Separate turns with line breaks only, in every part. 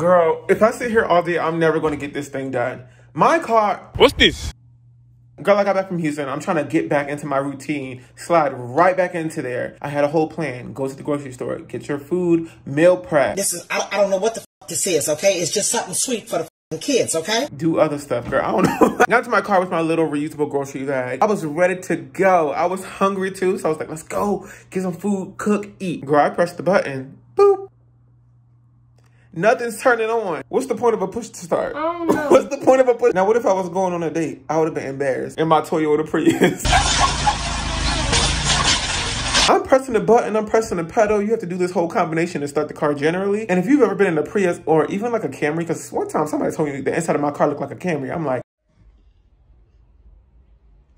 Girl, if I sit here all day, I'm never gonna get this thing done. My car.
What's this?
Girl, I got back from Houston. I'm trying to get back into my routine, slide right back into there. I had a whole plan. Go to the grocery store, get your food, meal prep.
This is, I don't know what the f this is, okay? It's just something sweet for the kids, okay?
Do other stuff, girl. I don't know. Got to my car with my little reusable grocery bag. I was ready to go. I was hungry too, so I was like, let's go. Get some food, cook, eat. Girl, I pressed the button. Boop. Nothing's turning on. What's the point of a push to start? Oh, no. What's the point of a push? Now, what if I was going on a date? I would have been embarrassed in my Toyota Prius. I'm pressing the button, I'm pressing the pedal. You have to do this whole combination to start the car generally. And if you've ever been in a Prius or even like a Camry, because one time somebody told me the inside of my car looked like a Camry. I'm like,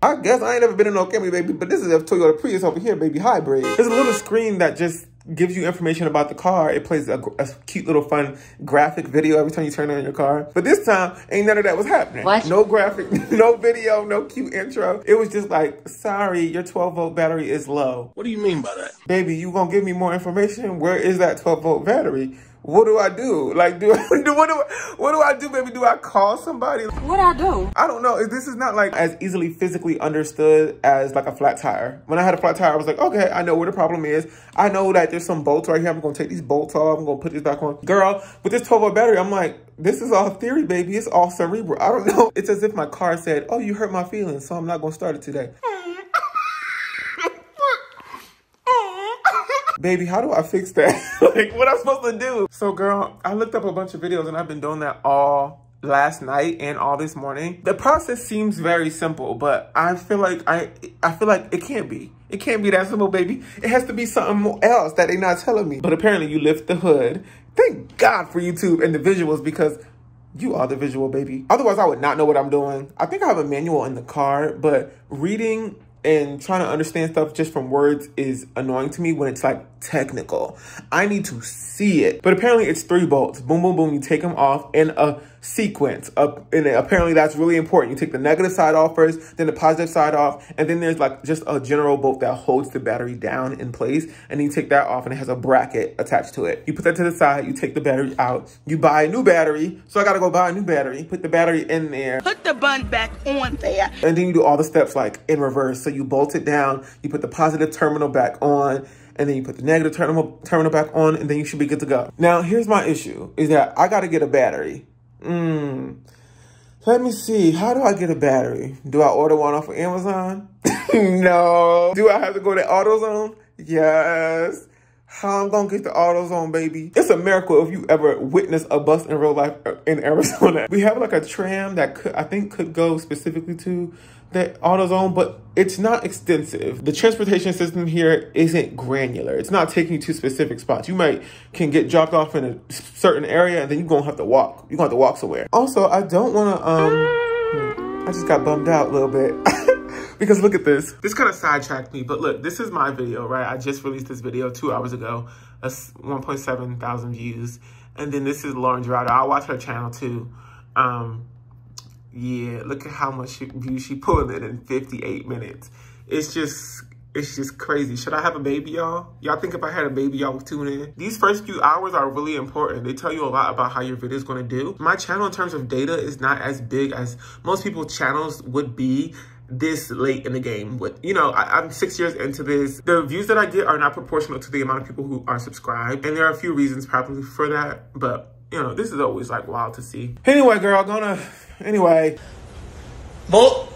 I guess I ain't never been in no Camry, baby, but this is a Toyota Prius over here, baby, hybrid. There's a little screen that just gives you information about the car. It plays a cute little fun graphic video every time you turn on your car. But this time, ain't none of that was happening. What? No graphic, no video, no cute intro. It was just like, sorry, your 12-volt battery is low.
What do you mean by that?
Baby, you gonna give me more information? Where is that 12-volt battery? What do I do? Like, what do I do, baby? Do I call somebody?
What I do?
I don't know. This is not like as easily physically understood as like a flat tire. When I had a flat tire, I was like, okay, I know where the problem is. I know that there's some bolts right here. I'm gonna take these bolts off. I'm gonna put these back on. Girl, with this 12-volt battery, I'm like, this is all theory, baby. It's all cerebral. I don't know. It's as if my car said, oh, you hurt my feelings, so I'm not gonna start it today. Baby, how do I fix that? Like, what am I supposed to do? So, girl, I looked up a bunch of videos and I've been doing that all last night and all this morning. The process seems very simple, but I feel like it can't be. It can't be that simple, baby. It has to be something else that they're not telling me. But apparently you lift the hood. Thank God for YouTube and the visuals, because you are the visual, baby. Otherwise, I would not know what I'm doing. I think I have a manual in the car, but reading and trying to understand stuff just from words is annoying to me when it's like technical. I need to see it. But apparently it's 3 bolts. Boom, boom, boom. You take them off in a sequence. And apparently that's really important. You take the negative side off first, then the positive side off. And then there's like just a general bolt that holds the battery down in place. And then you take that off and it has a bracket attached to it. You put that to the side. You take the battery out. You buy a new battery. So I got to go buy a new battery. Put the battery in there.
Put the button back on there.
And then you do all the steps like in reverse. So you bolt it down. You put the positive terminal back on. And then you put the negative terminal back on, and then you should be good to go. Now, here's my issue, is that I got to get a battery. Let me see. How do I get a battery? Do I order one off of Amazon? No. Do I have to go to AutoZone? Yes. How I'm going to get the AutoZone, baby? It's a miracle if you ever witness a bus in real life in Arizona. We have like a tram that I think could go specifically to the AutoZone, but it's not extensive. The transportation system here isn't granular. It's not taking you to specific spots. You can get dropped off in a certain area and then you're gonna have to walk. You're gonna have to walk somewhere. Also, I don't wanna, I just got bummed out a little bit. Because look at this. This kind of sidetracked me, but look, this is my video, right? I just released this video 2 hours ago. That's 1.7 thousand views. And then this is Lauren Gerardo. I'll watch her channel too. Yeah, look at how much views she pulled in 58 minutes. It's just crazy. Should I have a baby, y'all? Y'all think if I had a baby, y'all would tune in? These first few hours are really important. They tell you a lot about how your video is going to do. My channel in terms of data is not as big as most people's channels would be this late in the game. With, you know, I'm 6 years into this. The views that I get are not proportional to the amount of people who are subscribed. And there are a few reasons probably for that, but you know, this is always like wild to see. Anyway, girl, anyway.
Well,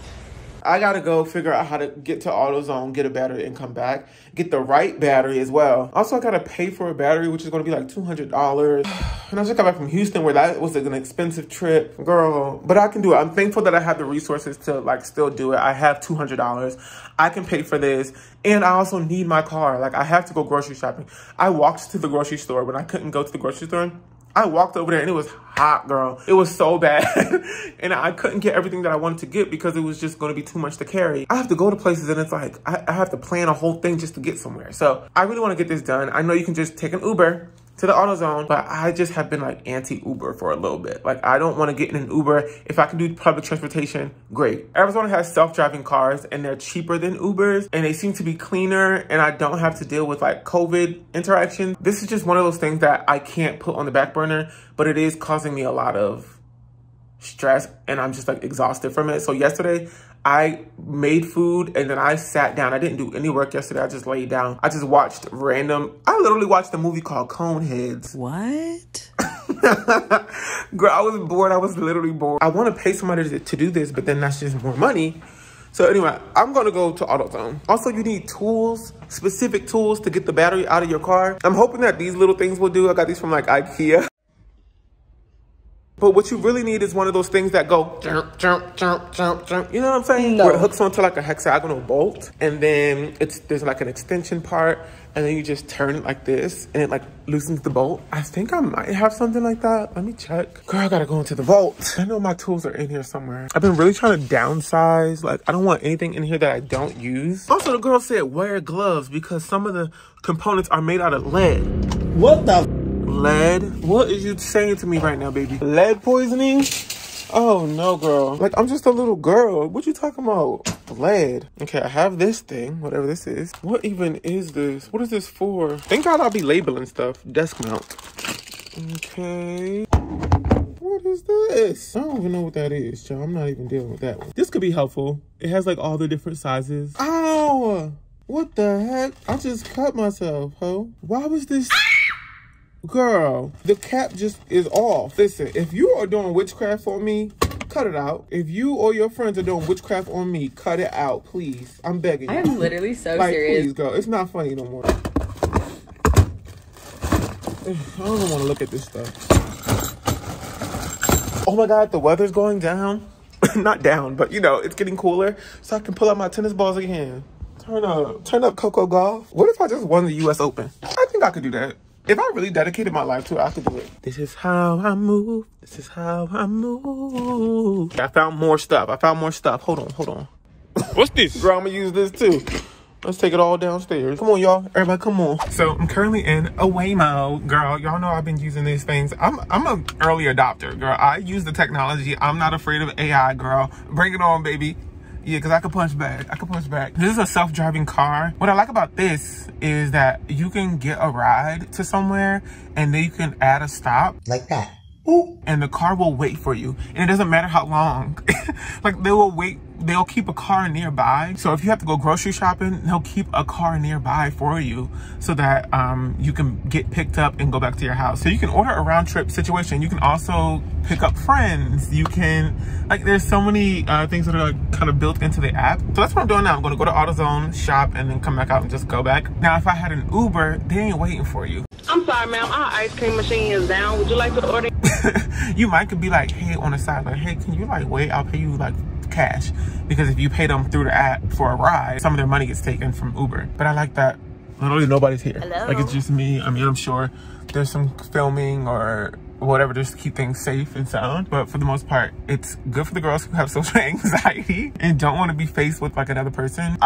I gotta go figure out how to get to AutoZone, get a battery and come back. Get the right battery as well. Also, I gotta pay for a battery, which is gonna be like $200. And I just got back from Houston where that was like an expensive trip. Girl, but I can do it. I'm thankful that I have the resources to like still do it. I have $200. I can pay for this. And I also need my car. Like I have to go grocery shopping. I walked to the grocery store when I couldn't go to the grocery store. I walked over there and it was hot, girl. It was so bad. And I couldn't get everything that I wanted to get because it was just going to be too much to carry. I have to go to places and it's like, I have to plan a whole thing just to get somewhere. So I really want to get this done. I know you can just take an Uber to the AutoZone, but I just have been like anti-Uber for a little bit. Like, I don't want to get in an Uber. If I can do public transportation, great. Arizona has self-driving cars and they're cheaper than Ubers and they seem to be cleaner and I don't have to deal with like COVID interaction. This is just one of those things that I can't put on the back burner, but it is causing me a lot of stress and I'm just like exhausted from it. So yesterday, I made food and then I sat down. I didn't do any work yesterday. I just laid down. I just watched I literally watched a movie called Coneheads.
What?
Girl, I was bored. I was literally bored. I want to pay somebody to do this, but then that's just more money. So anyway, I'm going to go to AutoZone. Also, you need tools, specific tools to get the battery out of your car. I'm hoping that these little things will do. I got these from like IKEA. But what you really need is one of those things that go jump, jump, jump, jump, jump. You know what I'm saying?
No.
Where it hooks onto like a hexagonal bolt. And then there's like an extension part. And then you just turn it like this. And it like loosens the bolt. I think I might have something like that. Let me check. Girl, I gotta go into the vault. I know my tools are in here somewhere. I've been really trying to downsize. Like, I don't want anything in here that I don't use. Also, the girl said wear gloves because some of the components are made out of lead.
What the?
Lead? What is you saying to me right now, baby? Lead poisoning? Oh no, girl. Like, I'm just a little girl. What you talking about? Lead. Okay, I have this thing, whatever this is. What even is this? What is this for? Thank God I'll be labeling stuff. Desk mount. Okay. What is this? I don't even know what that is, child. I'm not even dealing with that one. This could be helpful. It has like all the different sizes. Ow! What the heck? I just cut myself, ho. Why was this? Girl, the cap just is off. Listen, if you are doing witchcraft on me, cut it out. If you or your friends are doing witchcraft on me, cut it out, please. I'm begging you.
I am literally so
like,
serious.
Please, girl. It's not funny no more. I don't even want to look at this stuff. Oh my God, the weather's going down. Not down, but you know, it's getting cooler. So I can pull out my tennis balls again. Turn up Coco Golf. What if I just won the US Open? I think I could do that. If I really dedicated my life to it, I could do it. This is how I move. This is how I move. I found more stuff. Hold on. What's this? Girl, I'm gonna use this too. Let's take it all downstairs. Come on, y'all. Everybody, come on. So I'm currently in a Waymo. Girl, y'all know I've been using these things. I'm an early adopter, girl. I use the technology. I'm not afraid of AI, girl. Bring it on, baby. Yeah, because I can punch back. This is a self-driving car. What I like about this is that you can get a ride to somewhere and then you can add a stop.
Like that. Ooh.
And the car will wait for you. And it doesn't matter how long. Like, they will wait. They'll keep a car nearby. So if you have to go grocery shopping, they'll keep a car nearby for you so that you can get picked up and go back to your house. So you can order a round trip situation. You can also pick up friends. You can, like, there's so many things that are like, kind of built into the app. So that's what I'm doing now. I'm going to go to AutoZone, shop, and then come back out and just go back. Now, if I had an Uber, they ain't waiting for you.
I'm sorry, ma'am. Our ice cream machine is down. Would you like to order?
You might could be like, hey, on the side, like, hey, can you like wait? I'll pay you like cash. Because if you pay them through the app for a ride, some of their money gets taken from Uber. But I like that literally nobody's here.
Hello?
Like, it's just me. I mean, I'm sure there's some filming or whatever just to keep things safe and sound. But for the most part, it's good for the girls who have social anxiety and don't want to be faced with like another person.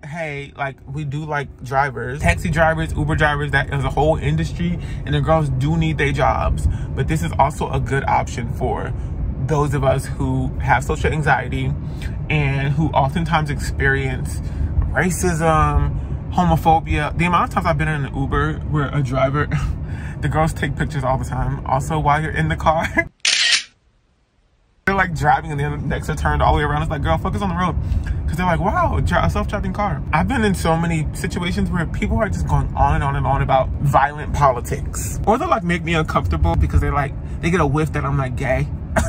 Hey, like, we do like drivers, taxi drivers, Uber drivers. That is a whole industry and the girls do need their jobs. But this is also a good option for those of us who have social anxiety and who oftentimes experience racism, homophobia. The amount of times I've been in an Uber where a driver, the girls take pictures all the time. Also, while you're in the car, they're like driving and the necks are turned all the way around. It's like, girl, focus on the road. Because they're like, wow, a self-driving car. I've been in so many situations where people are just going on and on and on about violent politics. Or they'll like make me uncomfortable because they're like, they get a whiff that I'm like gay.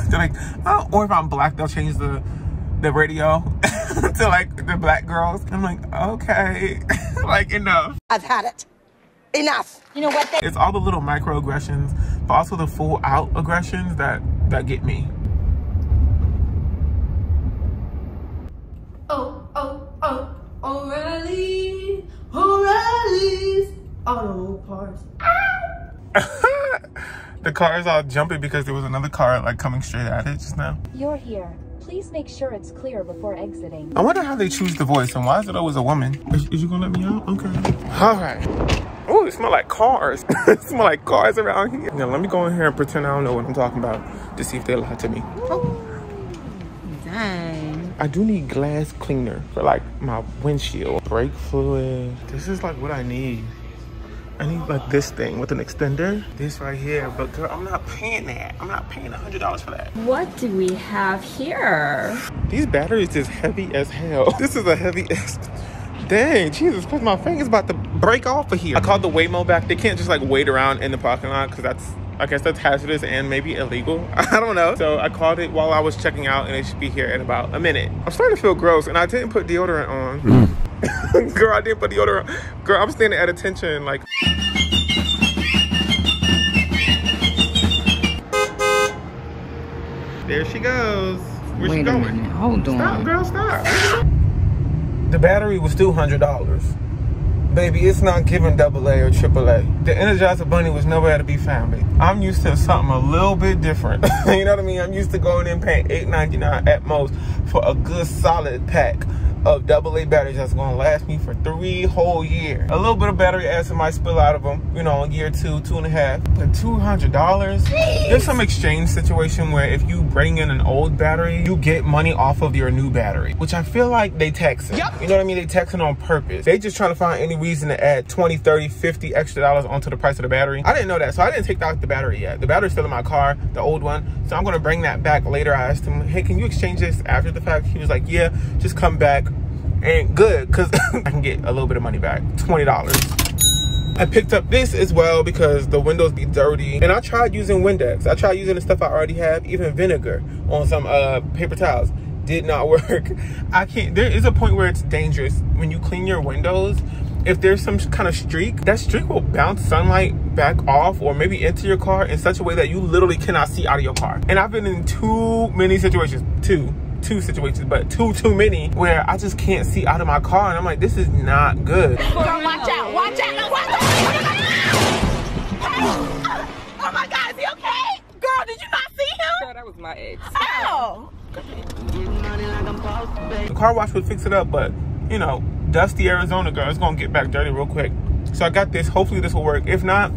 They're like, oh, or if I'm black, they'll change the radio to like the black girls. I'm like, okay, like enough.
I've had it. Enough. You know what?
It's all the little microaggressions, but also the full out aggressions that get me.
O'Reilly's Auto Parts.
The car is all jumpy because there was another car like coming straight at it just now.
You're here. Please make sure it's clear before exiting.
I wonder how they choose the voice and why is it always a woman? Is you gonna let me out? Okay. All right. Oh, it smells like cars. It smells like cars around here. Now, let me go in here and pretend I don't know what I'm talking about to see if they lie to me.
Oh. Dang.
I do need glass cleaner for like my windshield. Brake fluid. This is like what I need. I need like this thing with an extender. This right here, but girl, I'm not paying that. I'm not paying $100 for that.
What do we have here?
These batteries is heavy as hell. This is a heavy dang, Jesus Christ, my finger's about to break off of here. I called the Waymo back. They can't just like wait around in the parking lot because that's, I guess that's hazardous and maybe illegal. I don't know. So I called it while I was checking out and it should be here in about a minute. I'm starting to feel gross and I didn't put deodorant on. Girl, I didn't put deodorant on. Girl, I'm standing at attention like. There she goes. Where's she going?
Minute. Hold on.
Stop, girl, stop. The battery was still $100. Baby, it's not giving AA or AAA. The Energizer Bunny was nowhere to be found, baby. I'm used to something a little bit different. You know what I mean? I'm used to going in paying $8.99 at most for a good solid pack of AA batteries that's gonna last me for 3 whole years. A little bit of battery acid might spill out of them, you know, in year 2, 2.5. But $200? There's some exchange situation where if you bring in an old battery, you get money off of your new battery, which I feel like they taxing. Yep. You know what I mean? They taxing on purpose. They just trying to find any reason to add 20, 30, 50 extra dollars onto the price of the battery. I didn't know that, so I didn't take out the battery yet. The battery's still in my car, the old one. So I'm gonna bring that back later. I asked him, hey, can you exchange this after the fact? He was like, yeah, just come back. And good, because I can get a little bit of money back, $20. I picked up this as well because the windows be dirty. And I tried using Windex. I tried using the stuff I already have, even vinegar on some paper towels. Did not work. I can't, there is a point where it's dangerous. When you clean your windows, if there's some kind of streak, that streak will bounce sunlight back off or maybe into your car in such a way that you literally cannot see out of your car. And I've been in too many situations, two situations, but too many where I just can't see out of my car and I'm like, this is not good.
Girl, watch out, watch out, watch out. Oh my God, is he okay? Girl, did you not see him?
Girl, that was my ex.
Oh.
The car wash would fix it up, but you know, dusty Arizona, girl, it's gonna get back dirty real quick. So I got this, hopefully this will work. If not,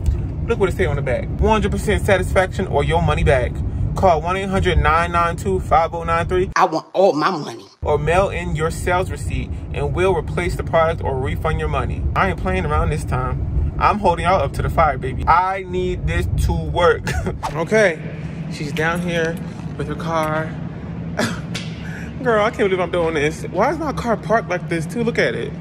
look what it say on the back. 100% satisfaction or your money back. Call 1-800-992-5093.
I want all my money.
Or mail in your sales receipt and we'll replace the product or refund your money. I ain't playing around this time. I'm holding y'all up to the fire, baby. I need this to work. Okay, she's down here with her car. Girl, I can't believe I'm doing this. Why is my car parked like this too? Look at it.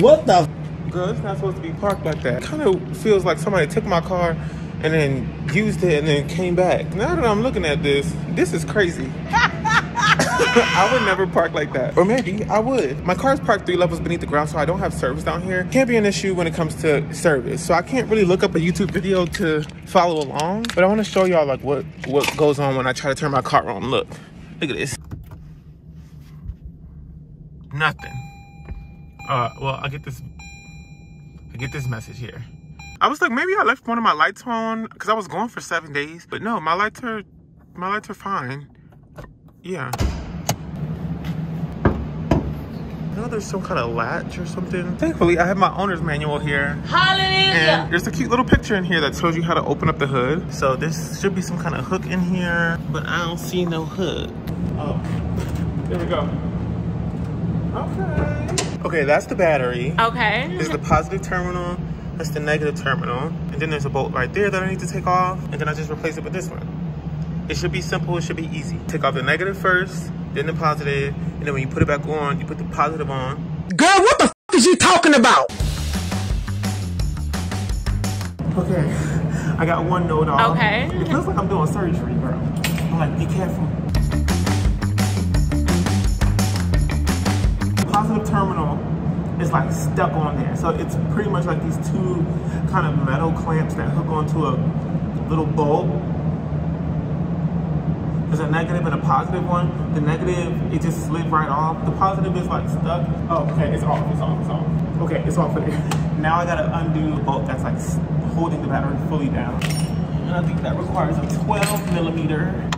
What the?
Girl, it's not supposed to be parked like that. Kind of feels like somebody took my car and then used it and then came back. Now that I'm looking at this is crazy. I would never park like that. Or maybe I would. My car's parked 3 levels beneath the ground, so I don't have service down here. Can't be an issue when it comes to service. So I can't really look up a YouTube video to follow along. But I want to show y'all like what goes on when I try to turn my car on. Look at this. Nothing. Well, I get this message here. I was like, maybe I left one of my lights on because I was gone for 7 days. But no, my lights are fine. Yeah. I know there's some kind of latch or something. Thankfully, I have my owner's manual here.
Hallelujah!
And there's a cute little picture in here that shows you how to open up the hood. So this should be some kind of hook in here, but I don't see no hood. Oh, there we go. Okay. Okay, that's the battery.
Okay.
This is the positive terminal. That's the negative terminal. And then there's a bolt right there that I need to take off. And then I just replace it with this one. It should be simple, it should be easy. Take off the negative first, then the positive. And then when you put it back on, you put the positive on.
Girl, what the f is you talking about?
Okay, I got one node off.
Okay.
It feels like I'm doing surgery, girl. I'm like, be careful. The positive terminal is like stuck on there. So it's pretty much like these 2 kind of metal clamps that hook onto a little bolt. There's a negative and a positive one. The negative, it just slid right off. The positive is like stuck. Oh, okay, it's off. Okay, it's off of there. Now I gotta undo the bolt that's like holding the battery fully down. And I think that requires a 12mm.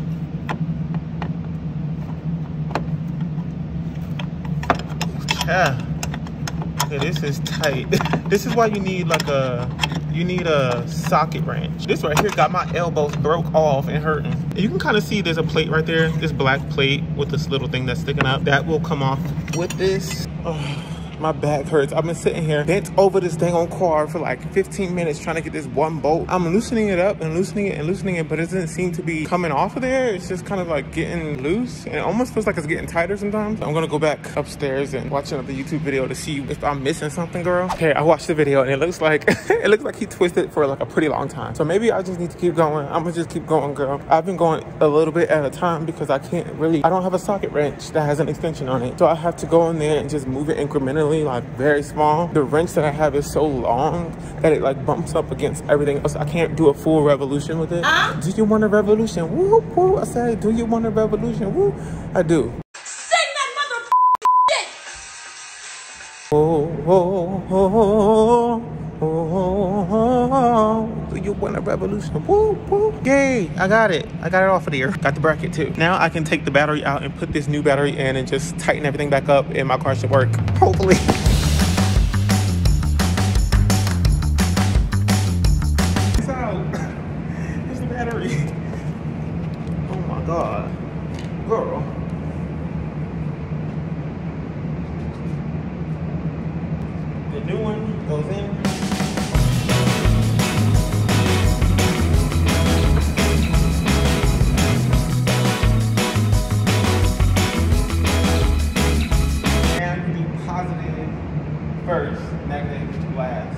Yeah. Okay, this is tight. This is why you need like a socket wrench. This right here got my elbows broke off and hurting. And you can kind of see there's a plate right there, this black plate with this little thing that's sticking up. That will come off with this. Oh, my back hurts. I've been sitting here bent over this dang on car for like 15 minutes trying to get this one bolt. I'm loosening it up and loosening it and loosening it, but it doesn't seem to be coming off of there. It's just kind of like getting loose, and it almost feels like it's getting tighter sometimes. I'm gonna go back upstairs and watch another YouTube video to see if I'm missing something, girl. Okay, I watched the video and it looks like it looks like he twisted for like a pretty long time. So maybe I just need to keep going. I'm gonna just keep going, girl. I've been going a little bit at a time because I don't have a socket wrench that has an extension on it. So I have to go in there and just move it incrementally, like very small. The wrench that I have is so long that it like bumps up against everything else. I can't do a full revolution with it. Do you want a revolution? Woo, woo. I said, do you want a revolution? Woo. I do.
Sing that mother shit!
Oh, oh, oh, oh, oh, oh. Do you want a revolution? Woo, woo. Yay, I got it. I got it off of there. Got the bracket too. Now I can take the battery out and put this new battery in and just tighten everything back up, and my car should work. Hopefully. Oh my God, girl. The new one goes in. And do positive first, negative last.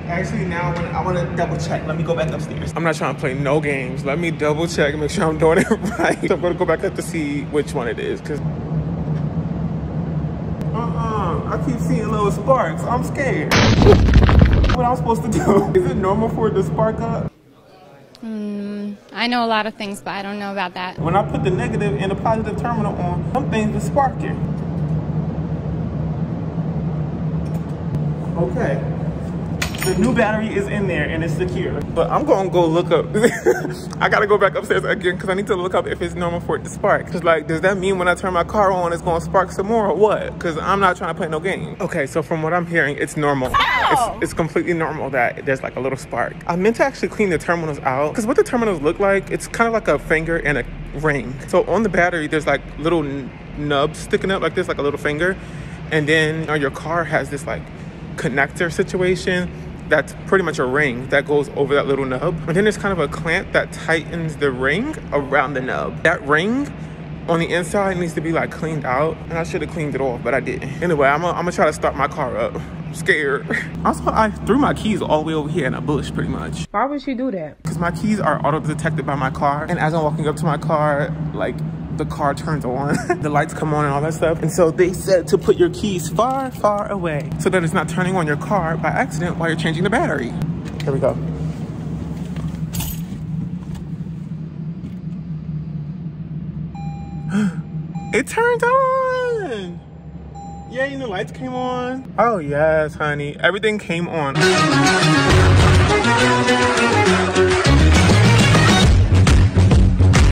Actually, now I want to double check. Let me go back upstairs. I'm not trying to play no games. Let me double check and make sure I'm doing it right. So I'm going to go back up to see which one it is. Cause I keep seeing little sparks. I'm scared. What I'm supposed to do? Is it normal for it to spark up?
I know a lot of things, but I don't know about that.
When I put the negative and the positive terminal on, some things are sparking. Okay. The new battery is in there and it's secure. But I'm gonna go look up. I gotta go back upstairs again because I need to look up if it's normal for it to spark. Cause like, does that mean when I turn my car on, it's gonna spark some more or what? Cause I'm not trying to play no game. Okay, so from what I'm hearing, it's normal. It's completely normal that there's like a little spark. I meant to actually clean the terminals out. Cause what the terminals look like, it's kind of like a finger and a ring. So on the battery, there's like little nubs sticking up like this, like a little finger. And then your car has this like connector situation that's pretty much a ring that goes over that little nub. And then there's kind of a clamp that tightens the ring around the nub. That ring on the inside needs to be like cleaned out, and I should have cleaned it off, but I didn't. Anyway, I'm gonna try to start my car up. I'm scared. Also, I threw my keys all the way over here in a bush pretty much.
Why would you do that?
Because my keys are auto detected by my car, and as I'm walking up to my car, like the car turns on, the lights come on and all that stuff. And so they said to put your keys far, far away so that it's not turning on your car by accident while you're changing the battery. Here we go. It turned on. Yay, the lights came on. Oh yes, honey, everything came on.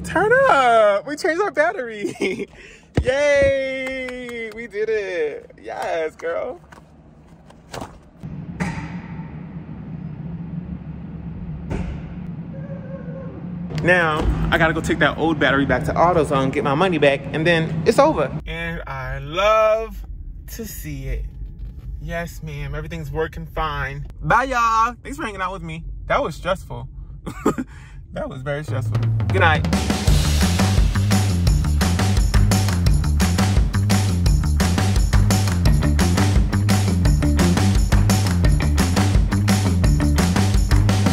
Turn up! We changed our battery. Yay! We did it. Yes, girl. Now, I gotta go take that old battery back to AutoZone, get my money back, and then it's over. And I love to see it. Yes, ma'am. Everything's working fine. Bye, y'all. Thanks for hanging out with me. That was stressful. That was very stressful. Good night.